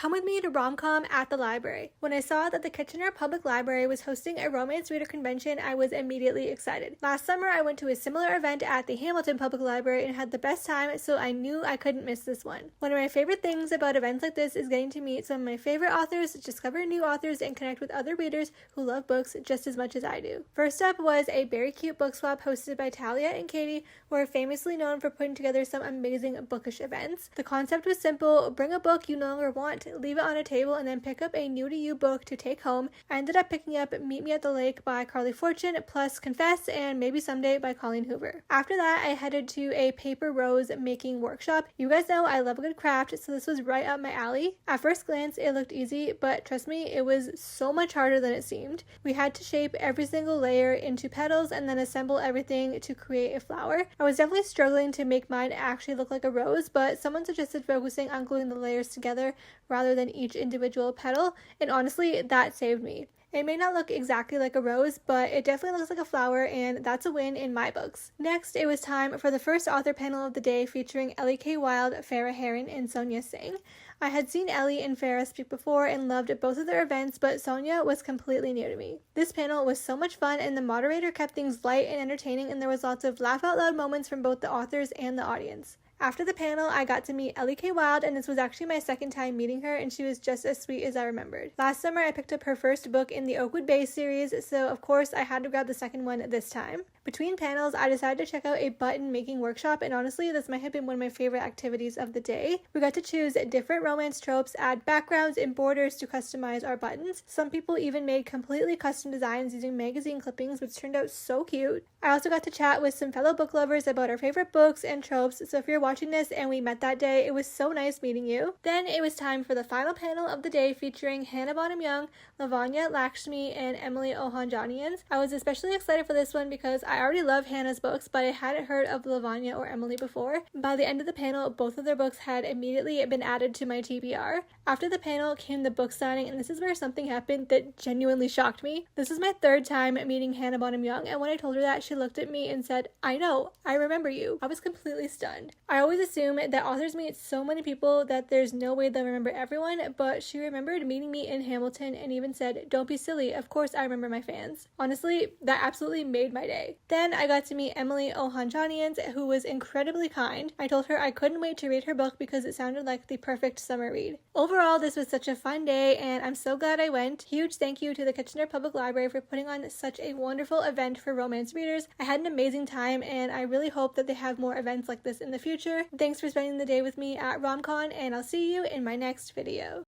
come with me to rom-com at the library. When I saw that the Kitchener Public Library was hosting a romance reader convention, I was immediately excited. Last summer, I went to a similar event at the Hamilton Public Library and had the best time, so I knew I couldn't miss this one. One of my favorite things about events like this is getting to meet some of my favorite authors, discover new authors, and connect with other readers who love books just as much as I do. First up was a very cute book swap hosted by Talia and Katie, who are famously known for putting together some amazing bookish events. The concept was simple: bring a book you no longer want, leave it on a table, and then pick up a new to you book to take home. I ended up picking up Meet Me at the Lake by Carly Fortune, plus Confess and Maybe Someday by Colleen Hoover. After that, I headed to a paper rose making workshop. You guys know I love a good craft, so this was right up my alley. At first glance, it looked easy, but trust me, it was so much harder than it seemed. We had to shape every single layer into petals and then assemble everything to create a flower. I was definitely struggling to make mine actually look like a rose, but someone suggested focusing on gluing the layers together rather than each individual petal, and honestly, that saved me. It may not look exactly like a rose, but it definitely looks like a flower, and that's a win in my books. Next, it was time for the first author panel of the day featuring Ellie K. Wild, Farah Heron, and Sonia Singh. I had seen Ellie and Farah speak before and loved both of their events, but Sonia was completely new to me. This panel was so much fun, and the moderator kept things light and entertaining, and there was lots of laugh out loud moments from both the authors and the audience. After the panel, I got to meet Ellie K. Wild, and this was actually my second time meeting her, and she was just as sweet as I remembered. Last summer, I picked up her first book in the Oakwood Bay series, so of course I had to grab the second one this time. Between panels, I decided to check out a button making workshop, and honestly, this might have been one of my favorite activities of the day. We got to choose different romance tropes, add backgrounds and borders to customize our buttons. Some people even made completely custom designs using magazine clippings, which turned out so cute. I also got to chat with some fellow book lovers about our favorite books and tropes, so if you're watching this and we met that day, it was so nice meeting you. Then it was time for the final panel of the day featuring Hannah Bonham Young, Lavanya Lakshmi, and Emily Ohanjanian. I was especially excited for this one because I already love Hannah's books, but I hadn't heard of Lavanya or Emily before. By the end of the panel, both of their books had immediately been added to my TBR. After the panel came the book signing, and this is where something happened that genuinely shocked me. This is my third time meeting Hannah Bonham Young, and when I told her that, she looked at me and said, "I know, I remember you." I was completely stunned. I always assume that authors meet so many people that there's no way they'll remember everyone, but she remembered meeting me in Hamilton and even said, "Don't be silly, of course I remember my fans." Honestly, that absolutely made my day. Then I got to meet Emily Ohanjanian, who was incredibly kind. I told her I couldn't wait to read her book because it sounded like the perfect summer read. Overall, this was such a fun day, and I'm so glad I went. Huge thank you to the Kitchener Public Library for putting on such a wonderful event for romance readers. I had an amazing time, and I really hope that they have more events like this in the future. Thanks for spending the day with me at RomCon, and I'll see you in my next video.